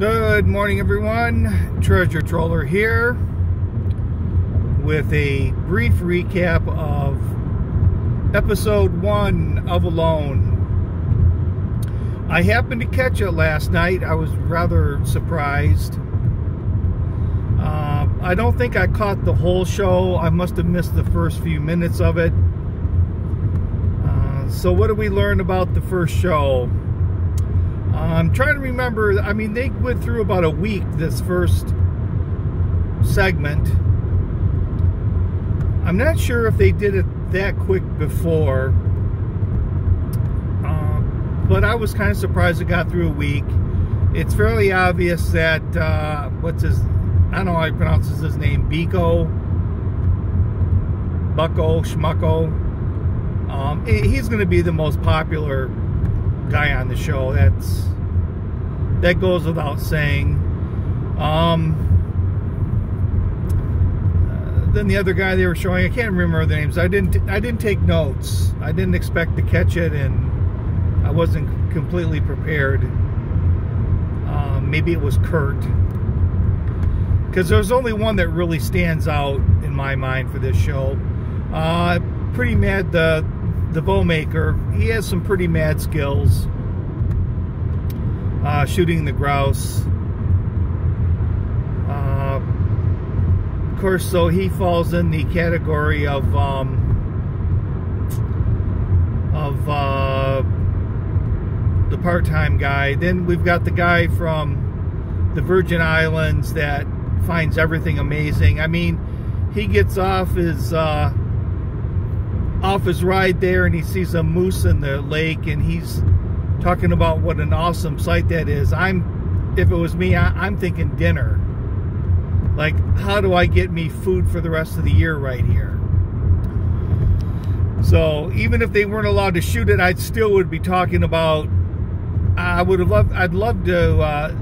Good morning, everyone. Treasure Troller here with a brief recap of episode 1 of Alone. I happened to catch it last night. I was rather surprised. I don't think I caught the whole show. I must have missed the first few minutes of it. So what did we learn about the first show? I'm trying to remember. I mean, they went through about a week, this first segment. I'm not sure if they did it that quick before, but I was kind of surprised it got through a week. It's fairly obvious that, I don't know how he pronounces his name, Schmucko. He's going to be the most popular guy on the show. That goes without saying. Then the other guy they were showing, I can't remember the names. I didn't take notes. I didn't expect to catch it, and I wasn't completely prepared. Maybe it was Kurt, because there's only one that really stands out in my mind for this show. Pretty mad, the bow maker. He has some pretty mad skills. Shooting the grouse. Of course, so he falls in the category of the part-time guy. Then we've got the guy from the Virgin Islands that finds everything amazing. I mean, he gets off his ride there and he sees a moose in the lake, and he's talking about what an awesome sight that is. If it was me, I'm thinking dinner. Like, how do I get me food for the rest of the year right here? So even if they weren't allowed to shoot it, I still would be talking about. I'd love to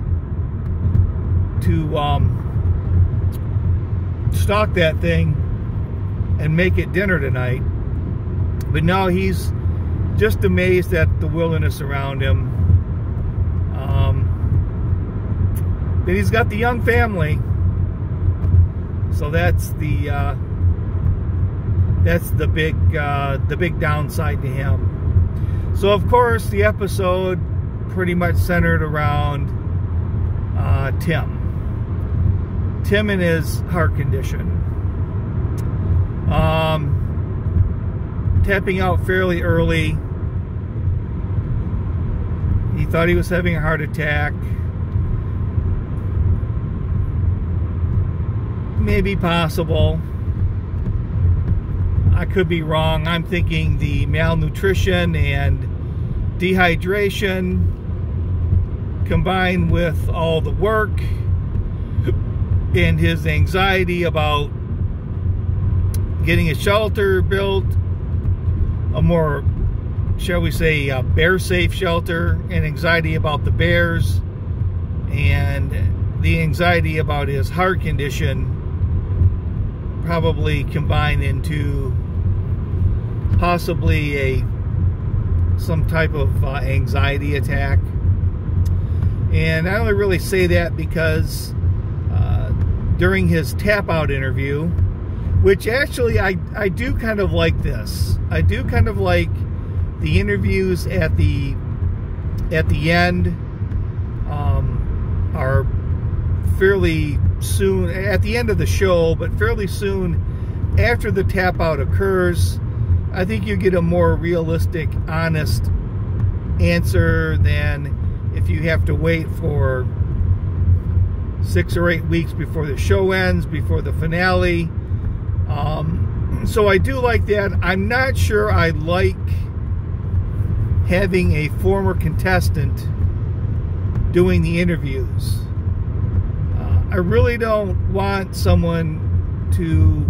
stock that thing and make it dinner tonight. But now he's just amazed at the wilderness around him. Then he's got the young family, so that's the big downside to him. So of course the episode pretty much centered around Tim and his heart condition. Tapping out fairly early. He thought he was having a heart attack. Maybe possible. I could be wrong. I'm thinking the malnutrition and dehydration combined with all the work and his anxiety about getting a shelter built, a more, shall we say, bear-safe shelter, and anxiety about the bears, and the anxiety about his heart condition probably combine into possibly some type of anxiety attack. And I only really say that because during his tap-out interview, which actually I do kind of like this. I do kind of like the interviews at the end are fairly soon, at the end of the show, but fairly soon after the tap out occurs. I think you get a more realistic, honest answer than if you have to wait for 6 or 8 weeks before the show ends, before the finale. So I do like that. I'm not sure I like having a former contestant doing the interviews. I really don't want someone to...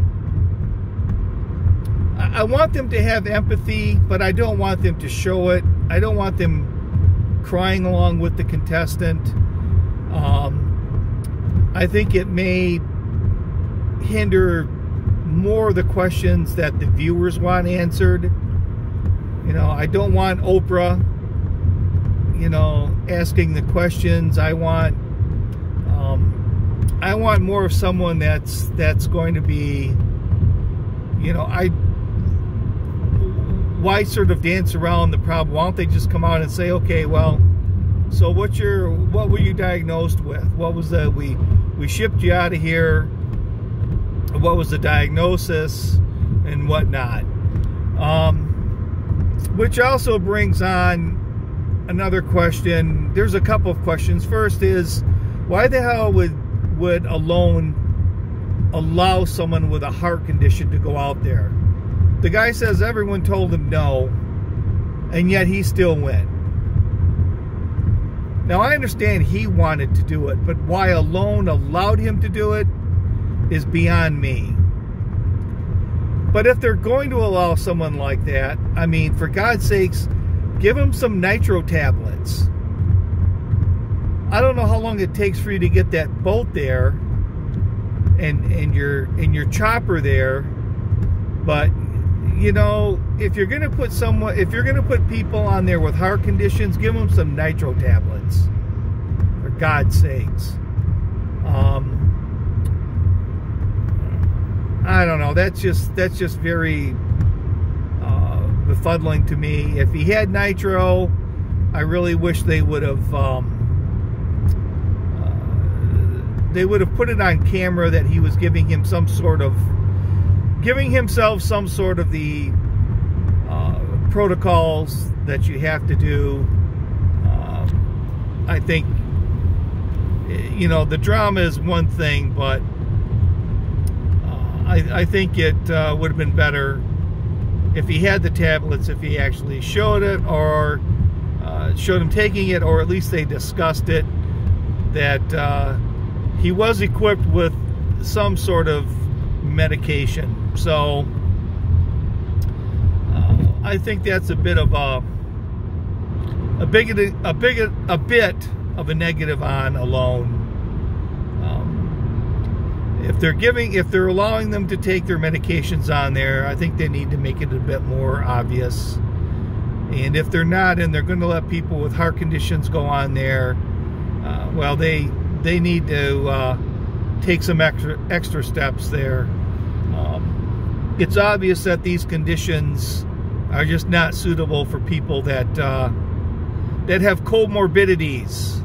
I want them to have empathy, but I don't want them to show it. I don't want them crying along with the contestant. I think it may hinder more the questions that the viewers want answered. You know, I don't want Oprah, you know, asking the questions. I want I want more of someone that's going to be, you know, why sort of dance around the problem? Why don't they just come out and say, okay, well, so what were you diagnosed with? What was we shipped you out of here? What was the diagnosis and whatnot? Which also brings on another question. There's a couple of questions. First is, why the hell would a loan allow someone with a heart condition to go out there? The guy says everyone told him no, and yet he still went. Now, I understand he wanted to do it, but why a loan allowed him to do it is beyond me. But if they're going to allow someone like that, I mean, for God's sakes, give him some nitro tablets. I don't know how long it takes for you to get that boat there and your chopper there, but you know, if you're going to put people on there with heart conditions, give them some nitro tablets, for God's sakes. I don't know. That's just very befuddling to me. If he had nitro, I really wish they would have put it on camera that he was giving himself some sort of the protocols that you have to do. I think, you know, the drama is one thing, but I think it would have been better if he had the tablets, if he actually showed it, or showed him taking it, or at least they discussed it, that he was equipped with some sort of medication. So I think that's a bit of a bit of a negative on a loan. If they're allowing them to take their medications on there, I think they need to make it a bit more obvious. And if they're not, and they're going to let people with heart conditions go on there, well, they need to take some extra steps there. It's obvious that these conditions are just not suitable for people that have comorbidities.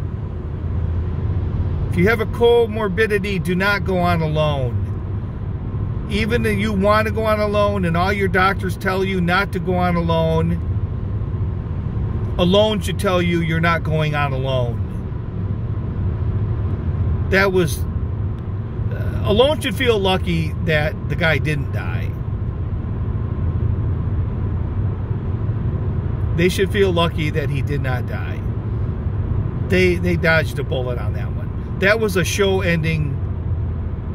If you have a comorbidity, do not go on a loan. Even if you want to go on a loan and all your doctors tell you not to go on a loan should tell you you're not going on a loan. A loan should feel lucky that the guy didn't die. They should feel lucky that he did not die. They dodged a bullet on that one. That was a show-ending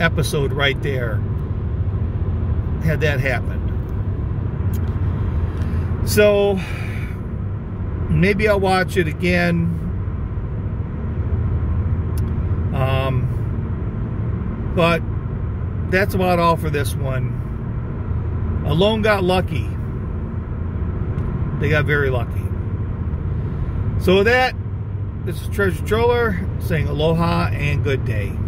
episode right there, had that happened. So maybe I'll watch it again. But that's about all for this one. A loan got lucky. They got very lucky. So with that, this is Treasure Troller saying aloha and good day.